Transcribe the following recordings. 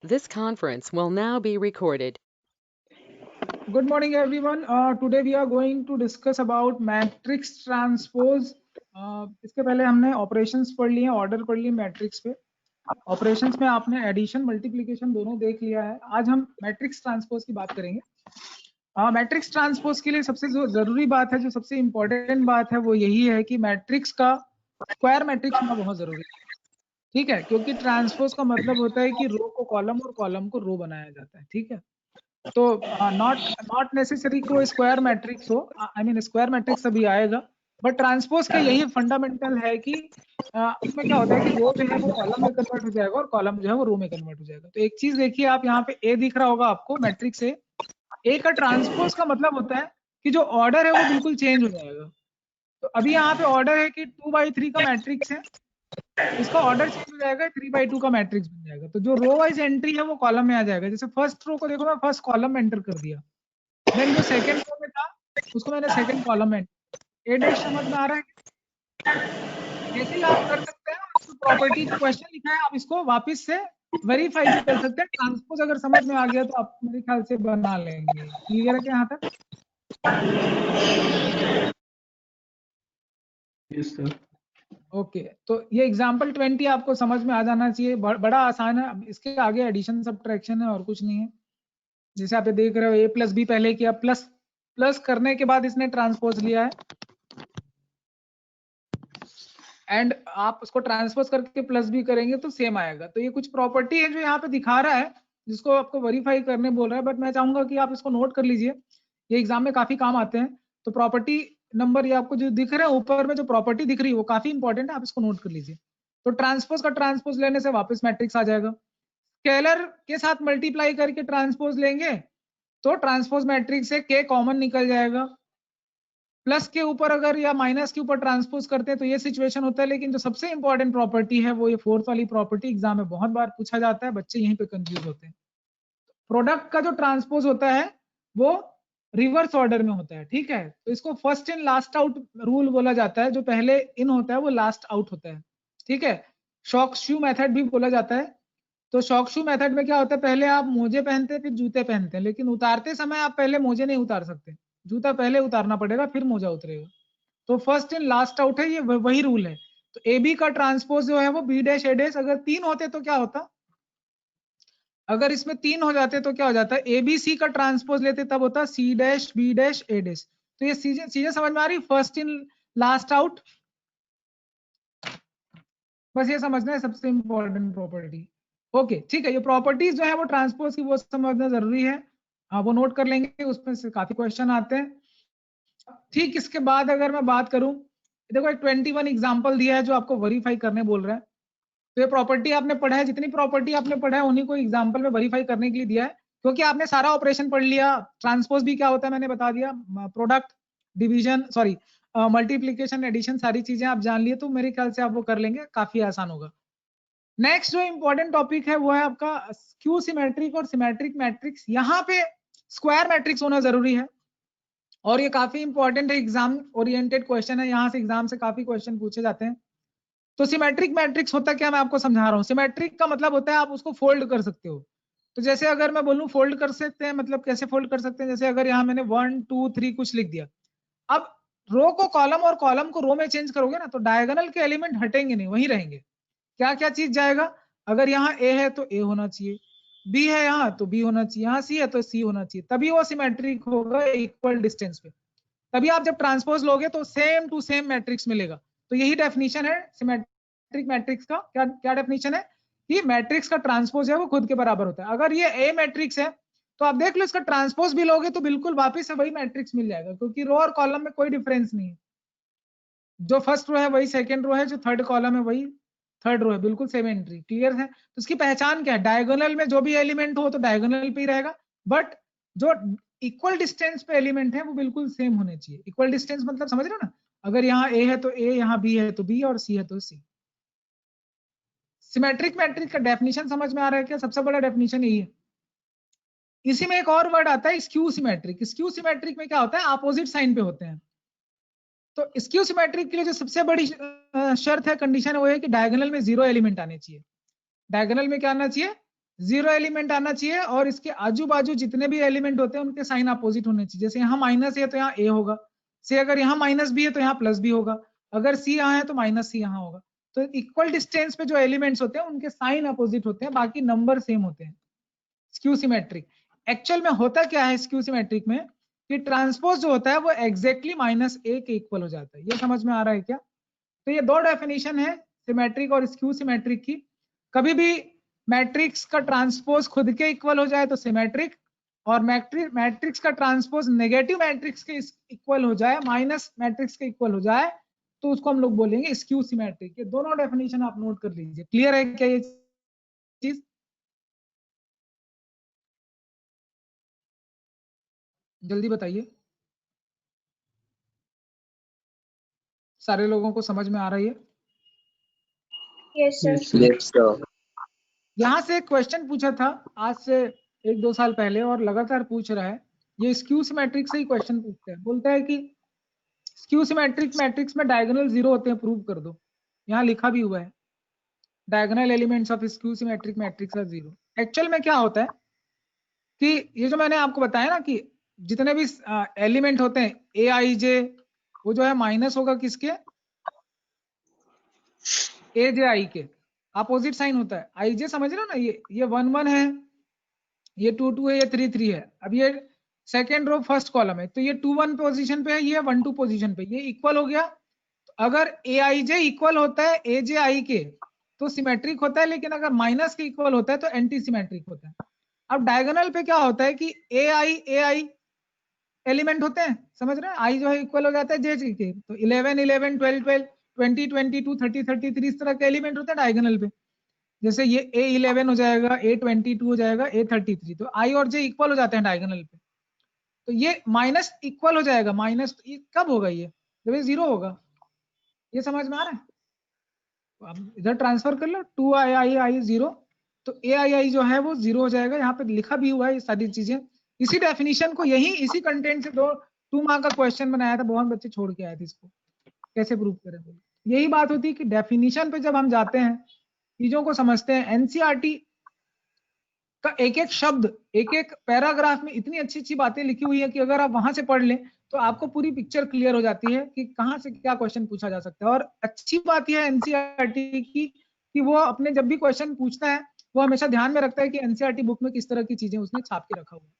This conference will now be recorded. Good morning, everyone. Today we are going to discuss about matrix transpose. इसके पहले हमने operations पढ़ लिए, order पढ़ लिए मैट्रिक्स पे. ऑपरेशंस में आपने एडिशन मल्टीप्लिकेशन दोनों देख लिया है. आज हम मैट्रिक्स ट्रांसपोज की बात करेंगे. मैट्रिक्स ट्रांसपोज के लिए सबसे जो जरूरी बात है, जो सबसे इंपॉर्टेंट बात है, वो यही है कि मैट्रिक्स का स्क्वायर मैट्रिक्स होना बहुत जरूरी है. ठीक है, क्योंकि ट्रांसपोज का मतलब होता है कि रो को कॉलम और कॉलम को रो बनाया जाता है. ठीक है, तो नॉट नेसेसरी को स्क्वायर मैट्रिक्स हो. आई मीन स्क्वायर मैट्रिक्स अभी आएगा, बट ट्रांसपोज के यही फंडामेंटल है कि उसमें क्या होता है कि रो जो है वो कॉलम में कन्वर्ट हो जाएगा और कॉलम जो है वो रो में कन्वर्ट हो जाएगा. तो एक चीज देखिए, आप यहाँ पे ए दिख रहा होगा आपको मैट्रिक्स ए का ट्रांसपोज का मतलब होता है कि जो ऑर्डर है वो बिल्कुल चेंज हो जाएगा. तो अभी यहाँ पे ऑर्डर है कि 2/3 का मैट्रिक्स है, इसका ऑर्डर चेंज हो जाएगा, 3/2 का मैट्रिक्स बन जाएगा. तो जो रो वाइज एंट्री है वो कॉलम में आ जाएगा. जैसे फर्स्ट रो को देखो, मैं फर्स्ट कॉलम में एंटर कर दिया, देन जो सेकंड रो में था उसको मैंने सेकंड कॉलम में. ए डैश समझ में आ रहा है? ऐसे ही आप कर सकते हैं. तो प्रॉपर्टी जो क्वेश्चन लिखा है आप इसको वापस से वेरीफाई भी कर सकते हैं. ट्रांसपोज अगर समझ में आ गया तो आप मेरे ख्याल से बना लेंगे. क्लियर है क्या यहाँ तक? Yes sir. ओके, तो ये एग्जांपल 20 आपको समझ में आ जाना चाहिए. बड़ा आसान है. अब इसके आगे एडिशन सब्ट्रैक्शन है और कुछ नहीं है. जैसे आप ये देख रहे हो, ए प्लस बी पहले किया, प्लस प्लस करने के बाद इसने ट्रांसपोज लिया है, एंड आप उसको ट्रांसपोज करके प्लस भी करेंगे तो सेम आएगा. तो ये कुछ प्रॉपर्टी है जो यहाँ पे दिखा रहा है, जिसको आपको वेरीफाई करने बोल रहा है. बट मैं चाहूंगा कि आप इसको नोट कर लीजिए, ये एग्जाम में काफी काम आते हैं. तो प्रॉपर्टी नंबर ये आपको जो दिख रहा है ऊपर में, जो प्रॉपर्टी दिख रही है वो काफी इंपॉर्टेंट है, आप इसको नोट कर लीजिए. तो ट्रांसपोज का ट्रांसपोज लेने से वापस मैट्रिक्स आ जाएगा. स्केलर के साथ मल्टीप्लाई करके ट्रांसपोज लेंगे तो ट्रांसपोज मैट्रिक्स से के कॉमन निकल जाएगा. प्लस के ऊपर अगर या माइनस के ऊपर ट्रांसपोज करते हैं तो ये सिचुएशन होता है. लेकिन जो सबसे इंपॉर्टेंट प्रॉपर्टी है वो ये फोर्थ वाली प्रॉपर्टी, एग्जाम में बहुत बार पूछा जाता है, बच्चे यहीं पे कंफ्यूज होते हैं. प्रोडक्ट का जो ट्रांसपोज होता है वो रिवर्स ऑर्डर में होता है. ठीक है, तो इसको first in last out rule बोला जाता है. जो पहले इन होता है वो लास्ट आउट होता है. ठीक है, शॉक शू मेथड भी बोला जाता है. तो शॉक शू मेथड में क्या होता है, पहले आप मोजे पहनते हैं फिर जूते पहनते हैं, लेकिन उतारते समय आप पहले मोजे नहीं उतार सकते, जूता पहले उतारना पड़ेगा फिर मोजा उतरेगा. तो फर्स्ट इन लास्ट आउट है, ये वही रूल है. तो ए बी का ट्रांसपोज जो है वो बी डैश ए डैश, अगर 3 होते तो क्या होता, अगर इसमें 3 हो जाते तो क्या हो जाता है, ए बी सी का ट्रांसपोज लेते तब होता सी डैश बी डैश ए डैश. तो ये चीजें समझ में आ रही, फर्स्ट इन लास्ट आउट, बस ये समझना है सबसे इंपॉर्टेंट प्रॉपर्टी. ओके ठीक है, ये प्रॉपर्टीज जो है वो ट्रांसपोज की वो समझना जरूरी है, वो नोट कर लेंगे, उसमें से काफी क्वेश्चन आते हैं. ठीक, इसके बाद अगर मैं बात करूं, देखो एक 21 एग्जांपल दिया है जो आपको वेरीफाई करने बोल रहा है. तो ये प्रॉपर्टी आपने पढ़ा है, जितनी प्रॉपर्टी आपने पढ़ा है उन्हीं को एग्जांपल में वेरीफाई करने के लिए दिया है, क्योंकि आपने सारा ऑपरेशन पढ़ लिया. ट्रांसपोज भी क्या होता है मैंने बता दिया, product, division, sorry multiplication, addition, सारी चीजें आप जान लिए, तो मेरे ख्याल से आप वो कर लेंगे, काफी आसान होगा. नेक्स्ट जो इंपॉर्टेंट टॉपिक है वो है आपका स्क्यू सिमेट्रिक और सिमेट्रिक मैट्रिक्स. यहाँ पे स्क्वायर मैट्रिक्स होना जरूरी है और ये काफी इंपॉर्टेंट है, एग्जाम ओरिएंटेड क्वेश्चन है, यहाँ से एग्जाम से काफी क्वेश्चन पूछे जाते हैं. तो सिमेट्रिक मैट्रिक्स होता क्या, मैं आपको समझा रहा हूँ. सिमेट्रिक का मतलब होता है आप उसको फोल्ड कर सकते हो. तो जैसे अगर मैं बोलूं फोल्ड कर सकते हैं, मतलब कैसे फोल्ड कर सकते हैं, जैसे अगर यहाँ मैंने 1 2 3 कुछ लिख दिया, अब रो को कॉलम और कॉलम को रो में चेंज करोगे ना, तो डायगोनल के एलिमेंट हटेंगे नहीं, वही रहेंगे. क्या क्या चीज जाएगा, अगर यहाँ ए है तो ए होना चाहिए, बी है यहाँ तो बी होना चाहिए, यहाँ सी है तो सी होना चाहिए, तभी वो सिमेट्रिक होगा इक्वल डिस्टेंस पे. तभी आप जब ट्रांसपोज लोगे तो सेम टू सेम मैट्रिक्स मिलेगा. तो यही डेफिनेशन है सिमेट्रिक मैट्रिक्स का. क्या क्या डेफिनेशन है कि मैट्रिक्स का ट्रांसपोज है वो खुद के बराबर होता है. अगर ये ए मैट्रिक्स है तो आप देख लो, इसका ट्रांसपोज भी लोगे तो बिल्कुल वापस से वही मैट्रिक्स मिल जाएगा, क्योंकि रो और कॉलम में कोई डिफरेंस नहीं है. जो फर्स्ट रो है वही सेकंड रो है, जो थर्ड कॉलम है वही थर्ड रो है, बिल्कुल सेम एंट्री. क्लियर है? तो इसकी पहचान क्या है, डायगोनल में जो भी एलिमेंट हो तो डायगोनल पे ही रहेगा, बट जो इक्वल डिस्टेंस पे एलिमेंट है वो बिल्कुल सेम होने चाहिए. इक्वल डिस्टेंस मतलब समझ रहे हो ना, अगर यहाँ ए है तो ए, यहाँ बी है तो बी, और सी है तो सी. सिमेट्रिक मैट्रिक्स का डेफिनेशन समझ में आ रहा है क्या? सबसे बड़ा डेफिनेशन यही है. इसी में एक और वर्ड आता है स्क्यू सिमेट्रिक. स्क्यू सिमेट्रिक में क्या होता है, अपोजिट साइन पे होते हैं. तो स्क्यू सिमेट्रिक के लिए जो सबसे बड़ी शर्त है, कंडीशन है, वो है कि डायगोनल में 0 एलिमेंट आने चाहिए. डायगोनल में क्या आना चाहिए, जीरो एलिमेंट आना चाहिए और इसके आजू बाजू जितने भी एलिमेंट होते हैं उनके साइन अपोजिट होने चाहिए। जैसे यहाँ माइनस है तो यहाँ ए होगा, से अगर यहाँ माइनस बी है तो यहाँ प्लस बी होगा, अगर सी यहाँ है तो माइनस सी यहाँ होगा। तो इक्वल डिस्टेंस पे जो एलिमेंट्स होते हैं उनके साइन अपोजिट होते हैं, बाकी नंबर सेम होते हैं। स्क्यू सिमेट्रिक एक्चुअल में होता क्या है स्क्यू सिमेट्रिक में कि ट्रांसपोज जो होता है वो एग्जैक्टली माइनस ए के इक्वल हो जाता है। ये समझ में आ रहा है क्या? तो ये दो डेफिनेशन है सिमेट्रिक और स्क्यू सिमेट्रिक की। कभी भी मैट्रिक्स का ट्रांसपोज खुद के इक्वल हो जाए तो सिमेट्रिक, और मैट्रिक्स का ट्रांसपोज नेगेटिव मैट्रिक्स के इक्वल हो जाए, माइनस मैट्रिक्स के इक्वल हो जाए, तो उसको हम लोग बोलेंगे स्क्यू सिमेट्रिक। ये दोनों डेफिनेशन आप नोट कर लीजिए। क्लियर है क्या ये चीज? जल्दी बताइए, सारे लोगों को समझ में आ रही है? Yes sir. यहाँ से एक क्वेश्चन पूछा था आज से 1-2 साल पहले और लगातार पूछ रहा है। ये स्क्यू सिमेट्रिक से ही क्वेश्चन पूछता है, बोलता है कि स्क्यू सिमेट्रिक मैट्रिक्स में डायगोनल जीरो होते हैं, प्रूव कर दो। यहाँ लिखा भी हुआ है diagonal elements of skew symmetric matrix are zero. Actual में क्या होता है कि ये जो मैंने आपको बताया ना कि जितने भी एलिमेंट होते हैं ए आई जे, वो जो है माइनस होगा किसके? ए जे आई के, अपोजिट साइन होता है। आई जे समझ रहे हो ना, ये 1 1 है, ये 2 2 है, ये 3 3 है। अब ये सेकेंड रो फर्स्ट कॉलम है, तो ये 2 1 पोजीशन पे है, ये 1 2 पोजीशन पे, ये इक्वल हो गया। तो अगर ए आई जे इक्वल होता है ए जे आई के तो सिमेट्रिक होता है, लेकिन अगर माइनस के इक्वल होता है तो एंटी सिमेट्रिक होता है। अब डायगोनल पे क्या होता है कि ए आई एलिमेंट होते हैं, समझ रहे हैं? आई जो है इक्वल हो जाता है जे के, तो 11 11 12 12 20 22 30 33 इस तरह के एलिमेंट होते हैं डायगोनल पे। जैसे ये A11 हो जाएगा, A22 हो जाएगा, A33, तो I और J इक्वल हो जाते हैं डायगोनल पे। तो ये माइनस इक्वल हो जाएगा, माइनस कब होगा? ये जब ये जीरो होगा। ये समझ में आ रहा है? तो अब इधर ट्रांसफर कर लो 2i जीरो, तो ai जो है वो जीरो हो जाएगा। यहाँ पे लिखा भी हुआ है ये सारी चीजें। इसी डेफिनेशन को यही इसी कंटेंट से 2 मार्क का क्वेश्चन बनाया था, बहुत बच्चे छोड़ के आए थे इसको, कैसे प्रूव करें। यही बात होती है कि डेफिनेशन पे जब हम जाते हैं, चीजों को समझते हैं, एनसीईआरटी का एक एक शब्द, एक एक पैराग्राफ में इतनी अच्छी अच्छी बातें लिखी हुई है कि अगर आप वहां से पढ़ लें तो आपको पूरी पिक्चर क्लियर हो जाती है कि कहाँ से क्या क्वेश्चन पूछा जा सकता है। और अच्छी बात यह है एनसीईआरटी की कि वो अपने जब भी क्वेश्चन पूछता है वो हमेशा ध्यान में रखता है कि एनसीईआरटी बुक में किस तरह की चीजें उसने छाप के रखा हुआ है।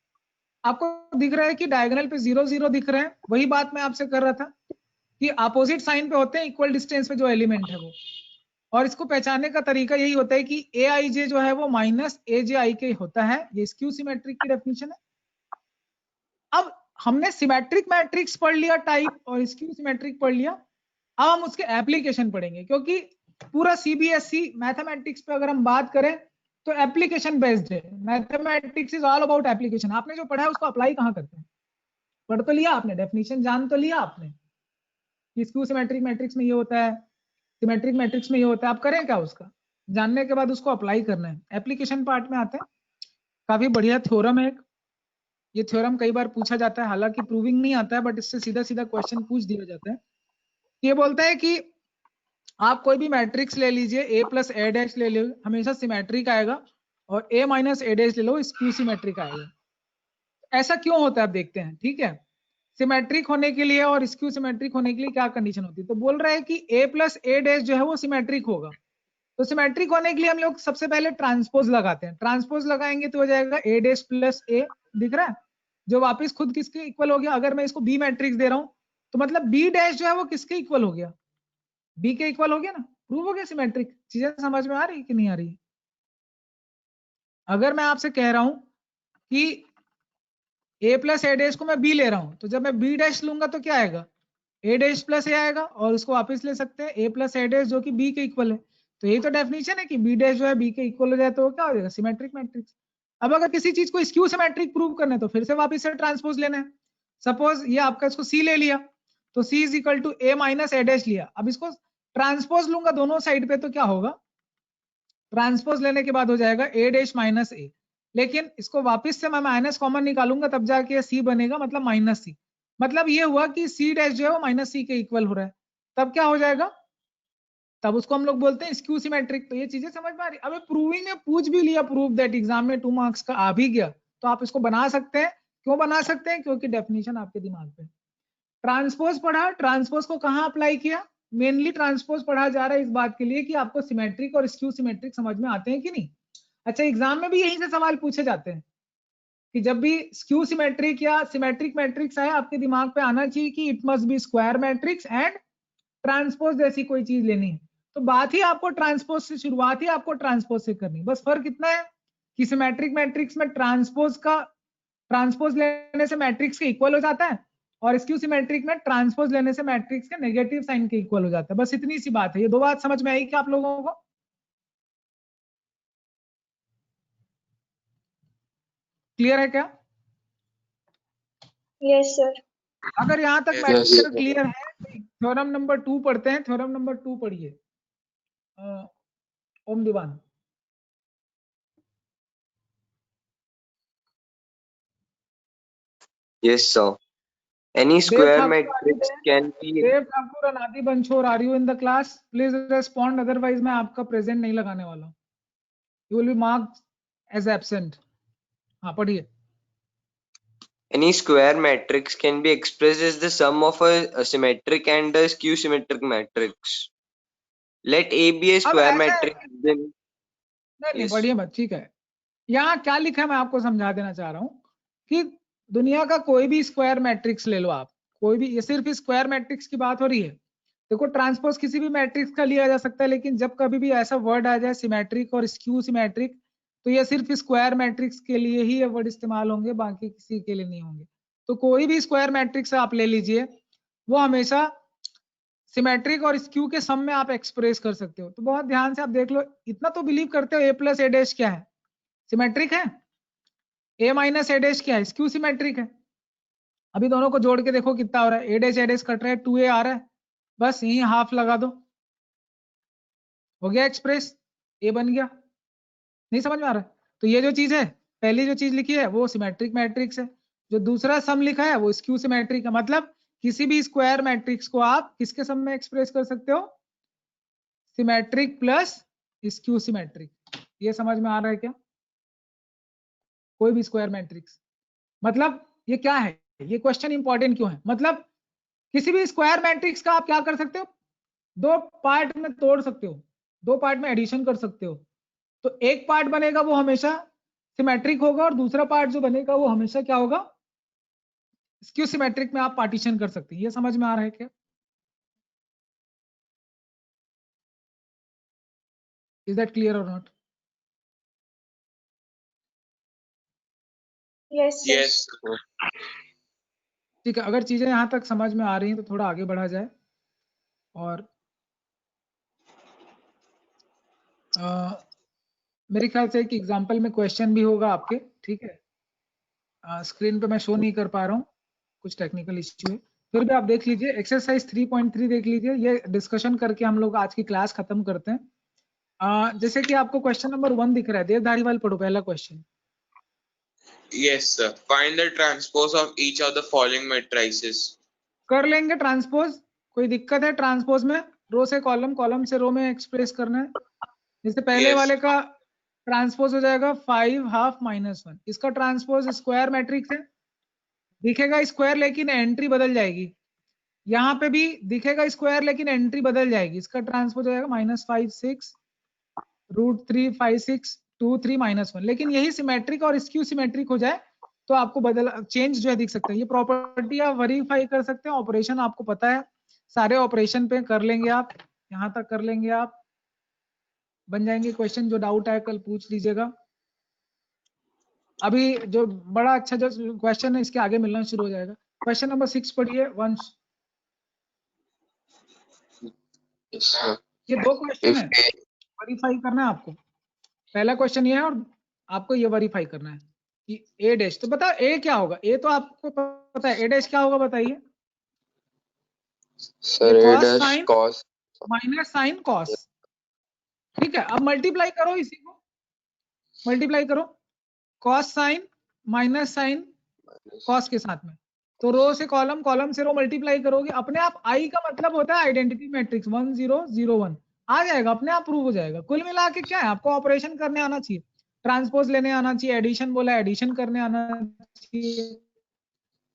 आपको दिख रहा है कि डायगोनल पे 0 0 दिख रहे हैं, वही बात मैं आपसे कर रहा था कि अपोजिट साइन पे होते हैं इक्वल डिस्टेंस पे जो एलिमेंट है वो। और इसको पहचानने का तरीका यही होता है कि ए आई जे जो है वो माइनस ए जे आई के होता है। ये स्क्यू सिमेट्रिक की डेफिनेशन है। अब हमने सिमेट्रिक मैट्रिक्स पढ़ लिया टाइप और स्क्यू सिमेट्रिक पढ़ लिया, अब हम उसके एप्लीकेशन पढ़ेंगे, क्योंकि पूरा सीबीएसई मैथमेटिक्स पे अगर हम बात करें तो एप्लीकेशन बेस्ड है। Mathematics is all about application. आपने जो पढ़ा है उसको अप्लाई कहाँ करते हैं? पढ़ तो लिया आपने, डेफिनेशन जान तो लिया आपने कि स्क्यू सिमेट्रिक मैट्रिक्स में ये होता है, सिमेट्रिक मैट्रिक्स में ये होता है, आप करें क्या? उसका जानने के बाद उसको अप्लाई करना है। एप्लीकेशन पार्ट में आते हैं, काफी बढ़िया थ्योरम है एक। ये थ्योरम कई बार पूछा जाता है, हालांकि प्रूविंग नहीं आता है, बट इससे सीधा सीधा क्वेश्चन पूछ दिया जाता है। ये बोलता है कि आप कोई भी मैट्रिक्स ले लीजिए, ए प्लस ए डैश ले लो, हमेशा सिमेट्रिक आएगा, और ए माइनस ए डैश ले लो, स्क्यू सिमेट्रिक आएगा। ऐसा क्यों होता है आप देखते हैं, ठीक है? सिमेट्रिक होने के लिए और स्क्यू सिमेट्रिक होने के लिए क्या कंडीशन होती है? तो बोल रहा है कि ए प्लस ए डैश जो है वो सिमेट्रिक होगा। तो सिमेट्रिक होने के लिए हम लोग सबसे पहले ट्रांसपोज लगाते हैं। ट्रांसपोज लगाएंगे तो हो जाएगा ए डैश प्लस ए, दिख रहा है? जो वापस खुद किसके इक्वल हो गया? अगर मैं इसको बी मैट्रिक्स दे रहा हूं तो मतलब बी डैश जो है वो किसके इक्वल हो गया? बी के इक्वल हो गया ना, प्रूव हो गया सिमेट्रिक। चीजें समझ में आ रही है कि नहीं आ रही? अगर मैं आपसे कह रहा हूं कि ए प्लस ए डैश को मैं बी ले रहा हूं, तो जब मैं बी डैश लूंगा तो क्या आएगा? ए डैश प्लस ए आएगा, और उसको वापस ले सकते हैं ए प्लस ए डैश जो कि बी के इक्वल है। तो यही तो डेफिनेशन है कि बी डैश जो है बी के इक्वल हो जाए तो क्या हो जाएगा? Symmetric matrix. अब अगर किसी चीज को स्क्यू सिमेट्रिक प्रूव करना है तो फिर से वापस से ट्रांसपोज लेना है। सपोज ये आपका इसको सी ले लिया, तो c is equal to a minus a dash लिया। अब इसको ट्रांसपोज लूंगा दोनों साइड पे तो क्या होगा? ट्रांसपोज लेने के बाद हो जाएगा ए डैश माइनस ए, लेकिन इसको वापस से मैं माइनस कॉमन निकालूंगा तब जाके सी बनेगा, मतलब माइनस सी। मतलब ये हुआ कि सी डैश जो है वो माइनस सी के इक्वल हो रहा है। तब क्या हो जाएगा? तब उसको हम लोग बोलते हैं स्क्यू सिमेट्रिक। तो ये चीजें समझ में आ रही। अबे प्रूविंग में पूछ भी लिया, प्रूव दैट, एग्जाम में 2 मार्क्स का आ भी गया, तो आप इसको बना सकते हैं। क्यों बना सकते हैं? क्योंकि डेफिनेशन आपके दिमाग पे। ट्रांसपोज पढ़ा, ट्रांसपोज को कहाँ अप्लाई किया? मेनली ट्रांसपोज पढ़ा जा रहा है इस बात के लिए कि आपको सिमेट्रिक और स्क्यू सिमेट्रिक समझ में आते हैं कि नहीं। अच्छा, एग्जाम में भी यही से सवाल पूछे जाते हैं कि जब भी स्क्यू सिमेट्रिक या सिमेट्रिक मैट्रिक्स आए, आपके दिमाग पे आना चाहिए कि it must be square matrix and transpose जैसी कोई चीज लेनी है। तो बात ही आपको ट्रांसपोज से, शुरुआत ही आपको ट्रांसपोज से करनी। बस फर्क इतना है कि सिमेट्रिक मैट्रिक्स में ट्रांसपोज लेने से मैट्रिक्स के इक्वल हो जाता है, और स्क्यू सिमेट्रिक में ट्रांसपोज लेने से मैट्रिक्स के नेगेटिव साइन के इक्वल हो जाता है। बस इतनी सी बात है। ये 2 बात समझ में आई क्या आप लोगों को? क्लियर है क्या? Yes sir. अगर यहाँ तक Yes, मैटर sir. क्लियर है, थ्योरम नंबर 2 पढ़ते हैं। थ्योरम नंबर 2 पढ़िए ओम दीवान। Yes, sir. Any square matrix can be. Dev Thakur Anadi Banchhor, are you in the class? Please respond, otherwise मैं आपका प्रेजेंट नहीं लगाने वाला हूँ। You will be marked as absent. हाँ पढ़िए। Any square matrix can be expressed as the sum of a symmetric and a skew symmetric matrix. Let A be a अब square ऐसा है matrix, then नहीं yes. पढ़िए मत, ठीक है। यहाँ क्या लिखा है मैं आपको समझा देना चाह रहा हूँ कि दुनिया का कोई भी स्क्वायर मैट्रिक्स ले लो आप, कोई भी, ये सिर्फ स्क्वायर मैट्रिक्स की बात हो रही है। देखो ट्रांसपोज किसी भी मैट्रिक्स का लिया जा सकता है, लेकिन जब कभी भी ऐसा वर्ड आ जाए सिमेट्रिक और स्क्यू सिमेट्रिक, तो ये सिर्फ स्क्वायर मैट्रिक्स के लिए ही ये वर्ड इस्तेमाल होंगे, बाकी किसी के लिए नहीं होंगे। तो कोई भी स्क्वायर मैट्रिक्स आप ले लीजिए, वो हमेशा सिमेट्रिक और स्क्यू के सम में आप एक्सप्रेस कर सकते हो। तो बहुत ध्यान से आप देख लो, इतना तो बिलीव करते हो ए प्लस ए डैश क्या है? सिमेट्रिक है। ए माइनस ए डैश क्या है? स्क्यू सिमेट्रिक है। अभी दोनों को जोड़ के देखो कितना हो रहा है, ए डैश कट रहा है, 2a आ रहा है, बस यही हाफ लगा दो, हो गया एक्सप्रेस, ए बन गया। नहीं समझ में आ रहा है? तो ये जो चीज है, पहली जो चीज लिखी है वो सिमेट्रिक मैट्रिक्स है, जो दूसरा सम लिखा है वो स्क्यू सिमेट्रिक है। मतलब किसी भी स्क्वायर मैट्रिक्स को आप किसके सम में एक्सप्रेस कर सकते हो? Symmetric plus skew symmetric. ये समझ में आ रहा है क्या? कोई भी स्क्वायर मैट्रिक्स, मतलब ये क्या है, ये क्वेश्चन इंपॉर्टेंट क्यों है? मतलब किसी भी स्क्वायर मैट्रिक्स का आप क्या कर सकते हो? 2 पार्ट में तोड़ सकते हो, 2 पार्ट में एडिशन कर सकते हो। तो एक पार्ट बनेगा वो हमेशा सिमेट्रिक होगा, और दूसरा पार्ट जो बनेगा वो हमेशा क्या होगा? स्क्यू सिमेट्रिक में आप पार्टीशन कर सकते हैं। ये समझ में आ रहा है क्या? इज दैट क्लियर और नॉट? Yes sir. Yes. ठीक है, अगर चीजें यहां तक समझ में आ रही हैं तो थोड़ा आगे बढ़ा जाए। और मेरे ख्याल से एक एग्जांपल में क्वेश्चन भी होगा आपके, ठीक है। स्क्रीन पे मैं शो नहीं कर पा रहा हूँ, कुछ टेक्निकल इश्यू है, फिर भी आप देख लीजिए। एक्सरसाइज 3.3 देख लीजिए, ये डिस्कशन करके हम लोग आज की क्लास खत्म करते हैं। जैसे कि आपको क्वेश्चन नंबर 1 दिख रहा है, देवधारीवाल पढ़ो पहला question. Yes, sir. Find the transpose of each of the following matrices. कर लेंगे ट्रांसपोज, कोई दिक्कत है ट्रांसपोज में? रो से कॉलम, कॉलम से रो में एक्सप्रेस करना है। जैसे पहले Yes. वाले का ट्रांसपोज हो जाएगा 5 हाफ माइनस 1, इसका ट्रांसपोज स्क्वायर मैट्रिक्स है, दिखेगा स्क्वायर लेकिन एंट्री बदल जाएगी। यहाँ पे भी दिखेगा स्क्वायर लेकिन एंट्री बदल जाएगी, इसका ट्रांसपोज हो जाएगा -5 6 √3 5 6 2 3 -1। लेकिन यही सिमेट्रिक और स्क्यू सिमेट्रिक हो जाए तो आपको बदल चेंज जो है दिख सकता है। ये प्रॉपर्टी आप वेरीफाई कर सकते हैं, ऑपरेशन आपको पता है, सारे ऑपरेशन पे कर लेंगे आप, यहाँ तक कर लेंगे आप, बन जाएंगे क्वेश्चन। जो डाउट आए कल पूछ लीजिएगा। अभी जो बड़ा अच्छा जो क्वेश्चन है इसके आगे मिलना शुरू हो जाएगा। क्वेश्चन नंबर 6 पढ़िए वंश। Yes, sir. ये 2 क्वेश्चन है, If वेरीफाई करना है आपको। पहला क्वेश्चन ये है और आपको ये वेरीफाई करना है कि ए डैश, तो बताओ ए क्या होगा? ए तो आपको पता है, ए डैश क्या होगा बताइए? sir, ये A cos dash sin cos. Minus sine cos, ठीक है। अब मल्टीप्लाई करो, इसी को मल्टीप्लाई करो, cos sine minus sine cos के साथ में, तो रो से कॉलम, कॉलम से रो मल्टीप्लाई करोगे, अपने आप आई का मतलब होता है आइडेंटिटी मैट्रिक्स 1 0 0 1, आ जाएगा, अपने आप प्रूव हो जाएगा। कुल मिला के क्या है, आपको ऑपरेशन करने आना चाहिए, ट्रांसपोज लेने आना चाहिए, एडिशन बोला एडिशन करने आना चाहिए,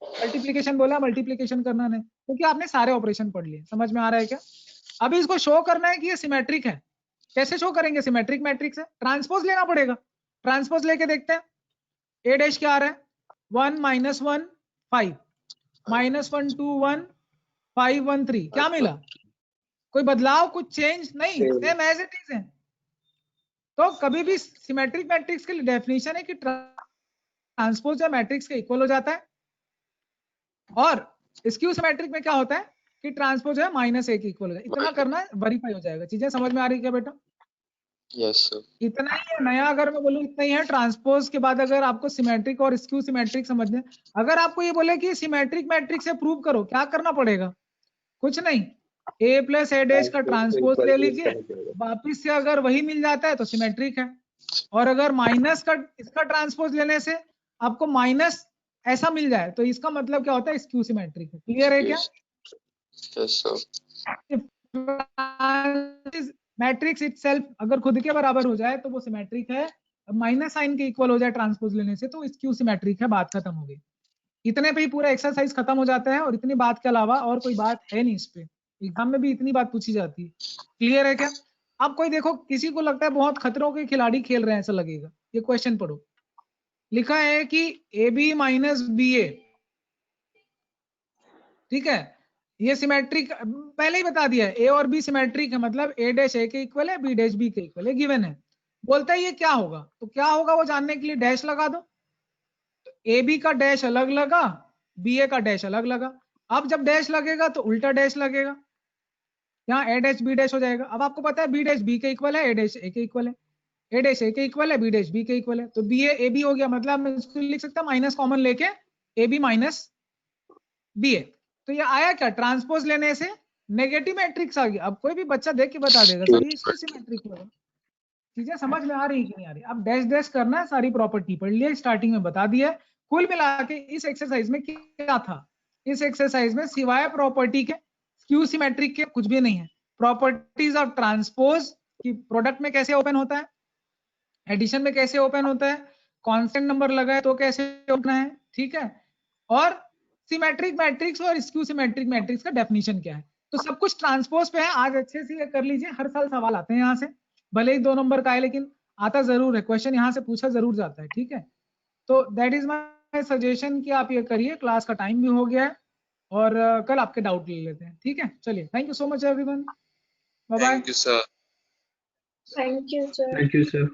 मल्टीप्लीकेशन बोला मल्टीप्लीकेशन करना नहीं, क्योंकि आपने सारे ऑपरेशन पढ़ लिए। समझ में आ रहा है क्या? अभी इसको शो करना है कि ये सिमेट्रिक है। कैसे शो करेंगे? सिमेट्रिक मैट्रिक्स है, ट्रांसपोज लेना पड़ेगा। ट्रांसपोज लेके देखते हैं, ए डैश क्या आ रहा है, 1 -1 5 -1 2 1 5 1 3, क्या मिला? कोई बदलाव, कुछ चेंज नहीं, सेम एज इट इज है। तो कभी भी सिमेट्रिक मैट्रिक्स के लिए डेफिनेशन है कि ट्रांसपोज या मैट्रिक्स के इक्वल हो जाता है, और स्क्यू सिमेट्रिक में क्या होता है कि ट्रांसपोज है -a के इक्वल हो जाए। इतना करना है, वेरीफाई हो जाएगा। चीजें समझ में आ रही है क्या बेटा? Yes sir. इतना ही है, नया अगर मैं बोलूं इतना ही है। ट्रांसपोज के बाद अगर आपको सिमेट्रिक और स्क्यू सिमेट्रिक समझने, अगर आपको ये बोले कि सिमेट्रिक मैट्रिक्स से प्रूव करो, क्या करना पड़ेगा? कुछ नहीं, a प्लस a डैश का ट्रांसपोज ले लीजिए, वापिस से अगर वही मिल जाता है तो सिमेट्रिक है। और अगर माइनस का इसका ट्रांसपोज लेने से आपको माइनस ऐसा मिल जाए तो इसका मतलब क्या होता है? स्क्यू सिमेट्रिक है। क्लियर है क्या? Yes sir. मैट्रिक्स इटसेल्फ अगर खुद के बराबर हो जाए तो वो सिमेट्रिक है, माइनस साइन के इक्वल हो जाए ट्रांसपोज लेने से तो स्क्यू सिमेट्रिक है। बात खत्म हो गई। इतने पे ही पूरा एक्सरसाइज खत्म हो जाता है, और इतनी बात के अलावा और कोई बात है नहीं इस पे। एग्जाम में भी इतनी बात पूछी जाती है। क्लियर है क्या? अब कोई देखो, किसी को लगता है बहुत खतरों के खिलाड़ी खेल रहे हैं ऐसा लगेगा। ये क्वेश्चन पढ़ो, लिखा है कि ए बी माइनस बी ए, ठीक है, ये सिमेट्रिक पहले ही बता दिया है। ए और बी सिमेट्रिक है, मतलब ए डैश ए के इक्वल है, बी डैश बी के इक्वल है, गिवन है। बोलता है ये क्या होगा, तो क्या होगा वो जानने के लिए डैश लगा दो। तो ए बी का डैश अलग लगा, बी ए का डैश अलग लगा। अब जब डैश लगेगा तो उल्टा डैश लगेगा, यहाँ ए डैश बी डैश हो जाएगा। अब आपको पता है बी डैश बी के इक्वल है, ए डैश ए के इक्वल है, ए डैश ए के इक्वल है, बी डैश बी के इक्वल है, तो बी ए बी हो गया। मतलब मैं इसको लिख सकता माइनस कॉमन लेके ए बी माइनस बी ए। तो ये आया क्या? ट्रांसपोज लेने से नेगेटिव मैट्रिक्स आ गया। अब कोई भी बच्चा देख के बता देगा सर ये इसको सिमेट्रिक होगा। चीजें समझ में आ रही है कि नहीं आ रही? अब डैश डैश करना है, सारी प्रॉपर्टी पढ़ लिया, स्टार्टिंग में बता दिया। कुल मिला के इस एक्सरसाइज में क्या था? इस एक्सरसाइज में सिवाय प्रॉपर्टी के, स्क्यू सिमेट्रिक के, कुछ भी नहीं है। प्रॉपर्टीज ऑफ ट्रांसपोज की प्रोडक्ट में कैसे ओपन होता है, एडिशन में कैसे ओपन होता है, कांस्टेंट नंबर लगा है तो कैसे ओपन है, ठीक है, और सिमेट्रिक मैट्रिक्स और स्क्यू सिमेट्रिक मैट्रिक्स का डेफिनेशन क्या है। तो सब कुछ ट्रांसपोज पे है। आज अच्छे से कर लीजिए, हर साल सवाल आते हैं यहाँ से, भले ही 2 नंबर का है लेकिन आता जरूर है, क्वेश्चन यहाँ से पूछा जरूर जाता है, ठीक है। तो दैट इज माय सजेशन कि आप ये करिए। क्लास का टाइम भी हो गया है, और कल आपके डाउट ले लेते हैं, ठीक है। चलिए, thank you so much everyone, bye bye. Thank you sir. Thank you, sir. Thank you, sir.